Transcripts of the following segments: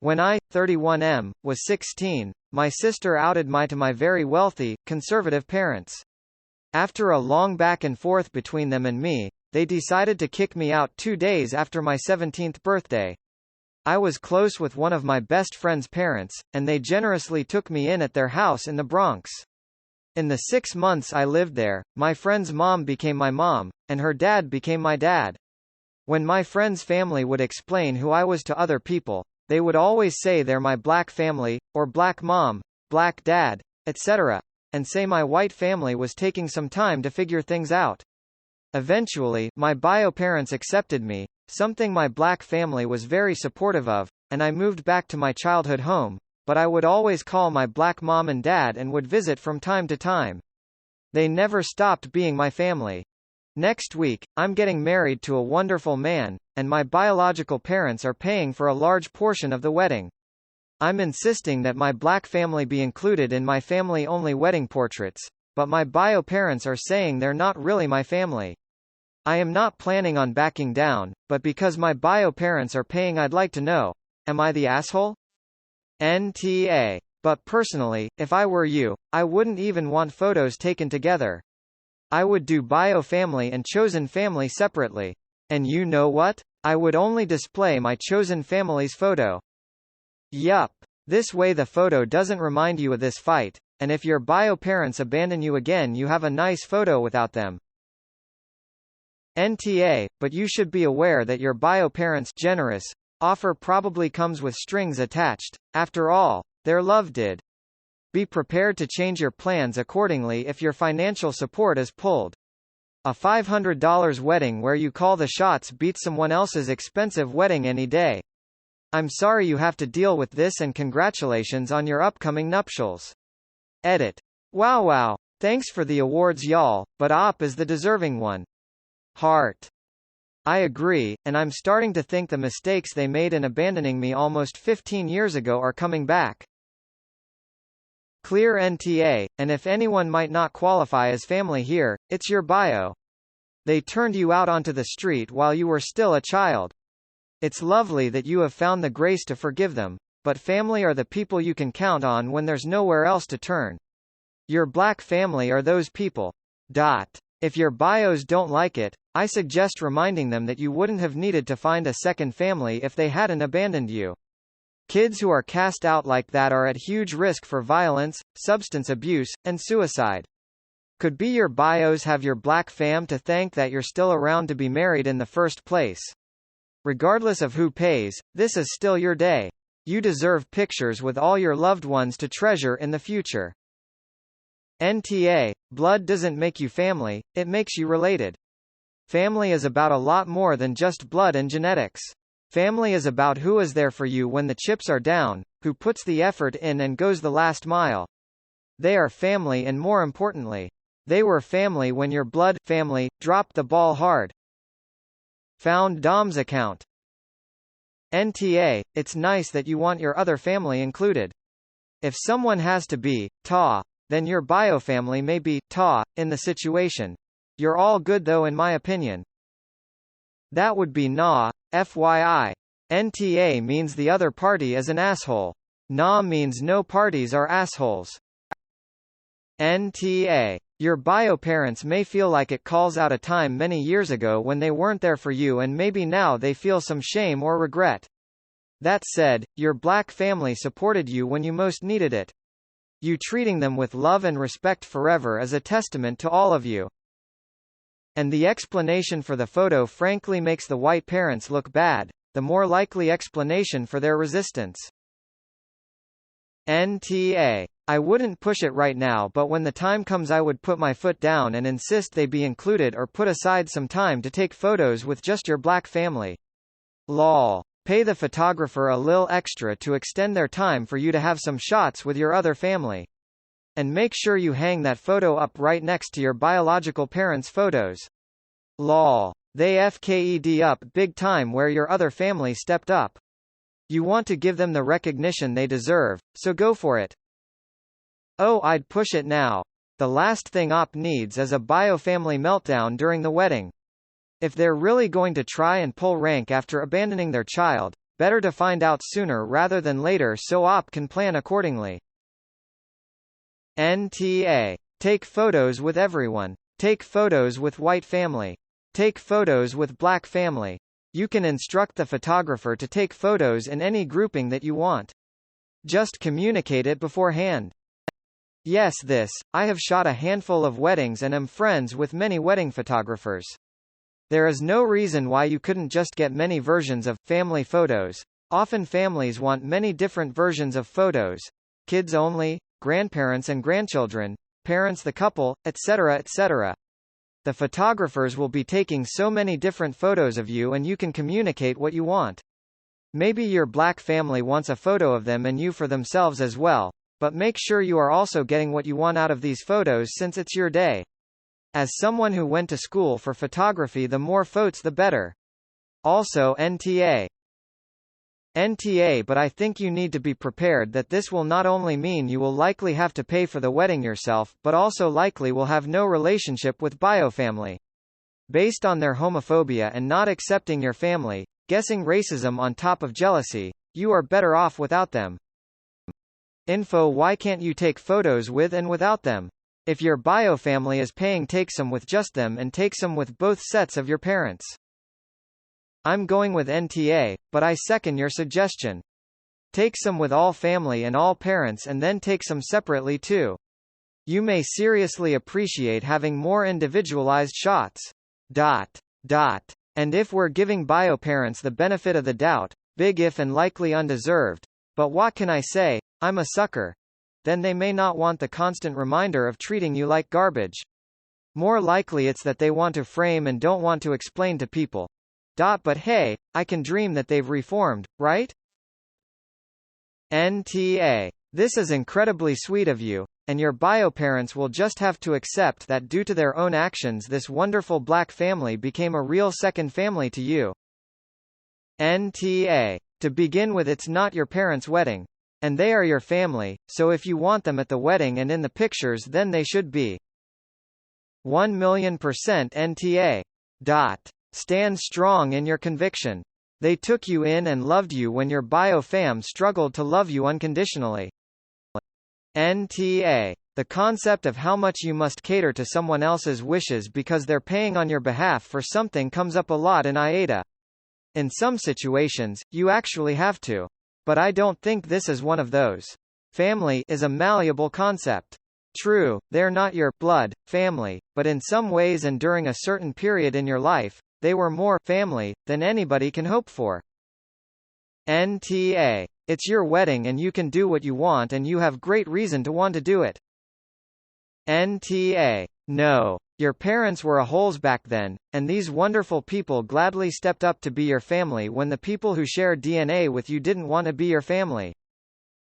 When I, 31M, was 16, my sister outed me to my very wealthy, conservative parents. After a long back and forth between them and me, they decided to kick me out 2 days after my 17th birthday. I was close with one of my best friend's parents, and they generously took me in at their house in the Bronx. In the 6 months I lived there, my friend's mom became my mom, and her dad became my dad. When my friend's family would explain who I was to other people, they would always say they're my black family, or black mom, black dad, etc., and say my white family was taking some time to figure things out. Eventually, my bio parents accepted me, something my black family was very supportive of, and I moved back to my childhood home, but I would always call my black mom and dad and would visit from time to time. They never stopped being my family. Next week, I'm getting married to a wonderful man, and my biological parents are paying for a large portion of the wedding. I'm insisting that my black family be included in my family-only wedding portraits, but my bio parents are saying they're not really my family. I am not planning on backing down, but because my bio parents are paying, I'd like to know, am I the asshole? NTA. But personally, if I were you, I wouldn't even want photos taken together. I would do bio family and chosen family separately. And you know what? I would only display my chosen family's photo. Yup. This way the photo doesn't remind you of this fight, and if your bio parents abandon you again, you have a nice photo without them. NTA, but you should be aware that your bio parents' generous offer probably comes with strings attached. After all, their love did. Be prepared to change your plans accordingly if your financial support is pulled. A $500 wedding where you call the shots beats someone else's expensive wedding any day. I'm sorry you have to deal with this, and congratulations on your upcoming nuptials. Edit. Wow. Thanks for the awards y'all, but Op is the deserving one. Heart. I agree, and I'm starting to think the mistakes they made in abandoning me almost 15 years ago are coming back. Clear NTA, and if anyone might not qualify as family here, it's your bio. They turned you out onto the street while you were still a child. It's lovely that you have found the grace to forgive them, but family are the people you can count on when there's nowhere else to turn. Your black family are those people. If your bios don't like it, I suggest reminding them that you wouldn't have needed to find a second family if they hadn't abandoned you. Kids who are cast out like that are at huge risk for violence, substance abuse, and suicide. Could be your bios have your black fam to thank that you're still around to be married in the first place. Regardless of who pays, this is still your day. You deserve pictures with all your loved ones to treasure in the future. NTA, blood doesn't make you family, it makes you related. Family is about a lot more than just blood and genetics. Family is about who is there for you when the chips are down, who puts the effort in and goes the last mile. They are family, and more importantly, they were family when your blood family dropped the ball hard. Found Dom's account. NTA, it's nice that you want your other family included. If someone has to be ta, then your bio family may be ta in the situation. You're all good though, in my opinion. That would be nah, FYI. NTA means the other party is an asshole. Nah means no parties are assholes. NTA. Your bio parents may feel like it calls out a time many years ago when they weren't there for you, and maybe now they feel some shame or regret. That said, your black family supported you when you most needed it. You treating them with love and respect forever is a testament to all of you. And the explanation for the photo frankly makes the white parents look bad, the more likely explanation for their resistance. NTA. I wouldn't push it right now, but when the time comes I would put my foot down and insist they be included, or put aside some time to take photos with just your black family. Lol. Pay the photographer a lil extra to extend their time for you to have some shots with your other family. And make sure you hang that photo up right next to your biological parents' photos. Lol. They FKED up big time where your other family stepped up. You want to give them the recognition they deserve, so go for it. Oh, I'd push it now. The last thing Op needs is a bio-family meltdown during the wedding. If they're really going to try and pull rank after abandoning their child, Better to find out sooner rather than later so op can plan accordingly. NTA. Take photos with everyone. Take photos with white family. Take photos with black family. You can instruct the photographer to take photos in any grouping that you want. Just communicate it beforehand. Yes, I have shot a handful of weddings and am friends with many wedding photographers. There is no reason why you couldn't just get many versions of family photos. Often families want many different versions of photos. Kids only, grandparents and grandchildren, parents the couple, etc., etc. The photographers will be taking so many different photos of you and you can communicate what you want. Maybe your black family wants a photo of them and you for themselves as well, but make sure you are also getting what you want out of these photos since it's your day. As someone who went to school for photography, the more photos the better. Also NTA. But I think you need to be prepared that this will not only mean you will likely have to pay for the wedding yourself, but also likely will have no relationship with biofamily. Based on their homophobia and not accepting your family, guessing racism on top of jealousy, you are better off without them. Info: why can't you take photos with and without them? If your biofamily is paying, take some with just them and take some with both sets of your parents. I'm going with NTA, but I second your suggestion. Take some with all family and all parents and then take some separately too. You may seriously appreciate having more individualized shots. And if we're giving bioparents the benefit of the doubt, big if and likely undeserved, but what can I say, I'm a sucker, then they may not want the constant reminder of treating you like garbage. More likely it's that they want to frame and don't want to explain to people. But hey, I can dream that they've reformed, right? NTA. This is incredibly sweet of you, and your bioparents will just have to accept that due to their own actions this wonderful black family became a real second family to you. NTA. To begin with, it's not your parents' wedding. And they are your family, so if you want them at the wedding and in the pictures then they should be. 1,000,000% NTA. Stand strong in your conviction. They took you in and loved you when your bio-fam struggled to love you unconditionally. NTA. The concept of how much you must cater to someone else's wishes because they're paying on your behalf for something comes up a lot in IATA. In some situations, you actually have to. But I don't think this is one of those. Family is a malleable concept. True, they're not your blood family, but in some ways and during a certain period in your life, they were more family than anybody can hope for. NTA. It's your wedding and you can do what you want and you have great reason to want to do it. NTA. No. Your parents were a-holes back then, and these wonderful people gladly stepped up to be your family when the people who share DNA with you didn't want to be your family.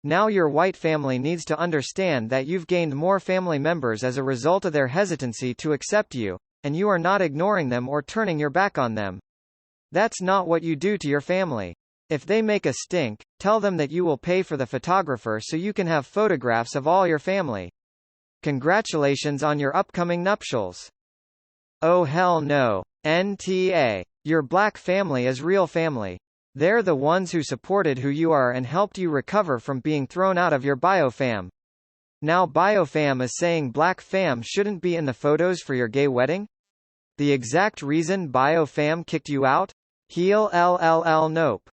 Now your white family needs to understand that you've gained more family members as a result of their hesitancy to accept you, and you are not ignoring them or turning your back on them. That's not what you do to your family. If they make a stink, tell them that you will pay for the photographer so you can have photographs of all your family. Congratulations on your upcoming nuptials. Oh hell no. NTA. Your black family is real family. They're the ones who supported who you are and helped you recover from being thrown out of your biofam. Now biofam is saying black fam shouldn't be in the photos for your gay wedding? The exact reason biofam kicked you out? Heel LLL nope.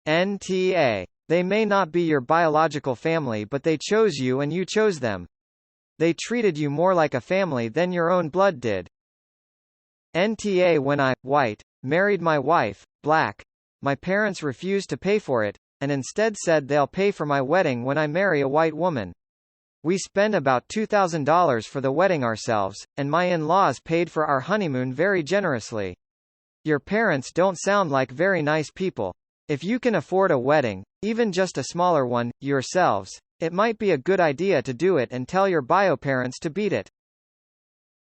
NTA. They may not be your biological family but they chose you and you chose them. They treated you more like a family than your own blood did. NTA. When I, white, married my wife, black, my parents refused to pay for it, and instead said they'll pay for my wedding when I marry a white woman. We spent about $2,000 for the wedding ourselves, and my in-laws paid for our honeymoon very generously. Your parents don't sound like very nice people. If you can afford a wedding, even just a smaller one, yourselves, it might be a good idea to do it and tell your bioparents to beat it.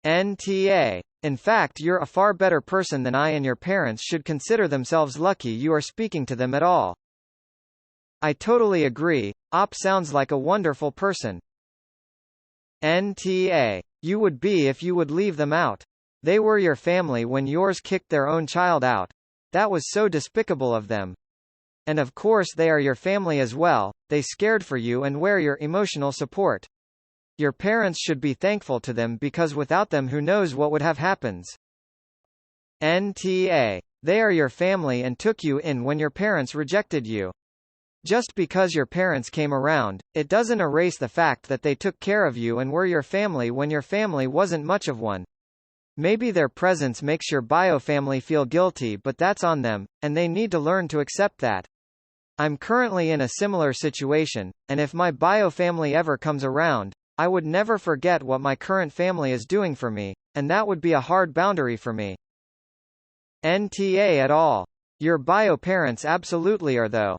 NTA. In fact, you're a far better person than I, and your parents should consider themselves lucky you are speaking to them at all. I totally agree. Op sounds like a wonderful person. NTA. You would be if you would leave them out. They were your family when yours kicked their own child out. That was so despicable of them. And of course they are your family as well, they scared for you and were your emotional support. Your parents should be thankful to them because without them who knows what would have happened. NTA. They are your family and took you in when your parents rejected you. Just because your parents came around, it doesn't erase the fact that they took care of you and were your family when your family wasn't much of one. Maybe their presence makes your bio family feel guilty, but that's on them, and they need to learn to accept that. I'm currently in a similar situation, and if my bio family ever comes around, I would never forget what my current family is doing for me, and that would be a hard boundary for me. NTA at all. Your bio parents absolutely are though.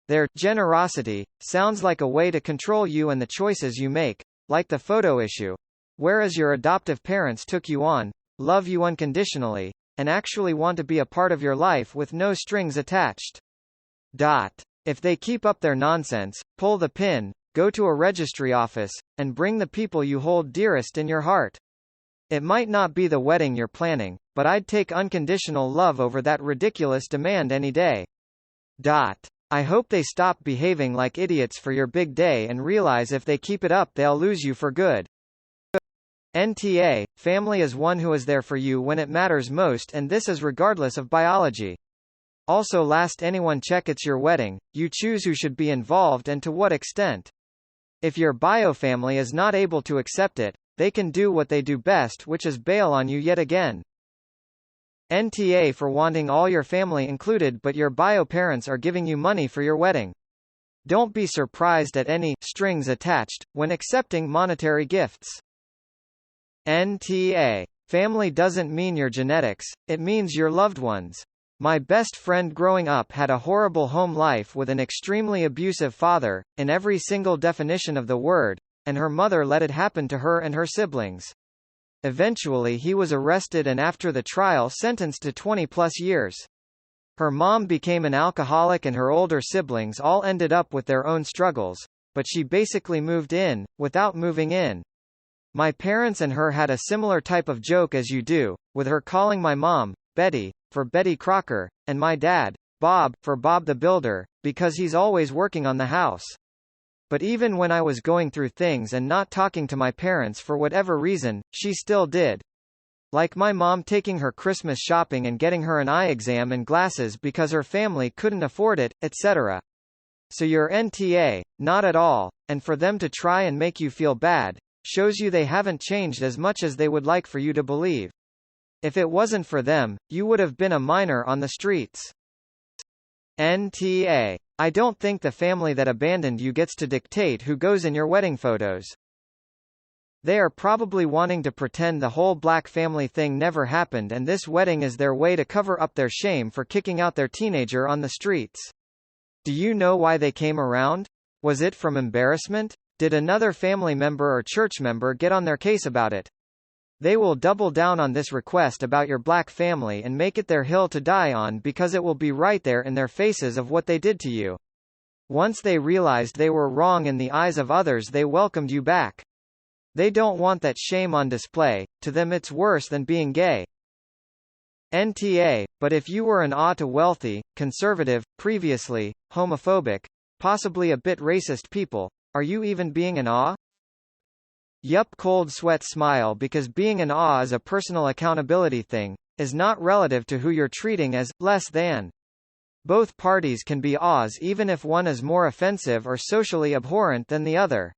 Their generosity sounds like a way to control you and the choices you make, like the photo issue. Whereas your adoptive parents took you on, love you unconditionally, and actually want to be a part of your life with no strings attached. If they keep up their nonsense, pull the pin, go to a registry office, and bring the people you hold dearest in your heart. It might not be the wedding you're planning, but I'd take unconditional love over that ridiculous demand any day. I hope they stop behaving like idiots for your big day and realize if they keep it up they'll lose you for good. NTA, family is one who is there for you when it matters most, and this is regardless of biology. Also, last anyone check it's your wedding, you choose who should be involved and to what extent. If your bio family is not able to accept it, they can do what they do best, which is bail on you yet again. NTA for wanting all your family included but your bio parents are giving you money for your wedding. Don't be surprised at any strings attached when accepting monetary gifts. NTA. Family doesn't mean your genetics, it means your loved ones. My best friend growing up had a horrible home life with an extremely abusive father, in every single definition of the word, and her mother let it happen to her and her siblings. Eventually he was arrested and after the trial sentenced to 20+ years. Her mom became an alcoholic and her older siblings all ended up with their own struggles, but she basically moved in, without moving in. My parents and her had a similar type of joke as you do, with her calling my mom, Betty, for Betty Crocker, and my dad, Bob, for Bob the Builder, because he's always working on the house. But even when I was going through things and not talking to my parents for whatever reason, she still did. Like my mom taking her Christmas shopping and getting her an eye exam and glasses because her family couldn't afford it, etc. So you're NTA, not at all, and for them to try and make you feel bad, shows you they haven't changed as much as they would like for you to believe. If it wasn't for them, you would have been a minor on the streets. NTA. I don't think the family that abandoned you gets to dictate who goes in your wedding photos. They are probably wanting to pretend the whole black family thing never happened and this wedding is their way to cover up their shame for kicking out their teenager on the streets. Do you know why they came around? Was it from embarrassment? Did another family member or church member get on their case about it? They will double down on this request about your black family and make it their hill to die on because it will be right there in their faces of what they did to you. Once they realized they were wrong in the eyes of others, they welcomed you back. They don't want that shame on display, to them it's worse than being gay. NTA, but if you were an to wealthy, conservative, previously, homophobic, possibly a bit racist people, are you even being an Yup, cold sweat smile because being an is a personal accountability thing, is not relative to who you're treating as less than. Both parties can be even if one is more offensive or socially abhorrent than the other.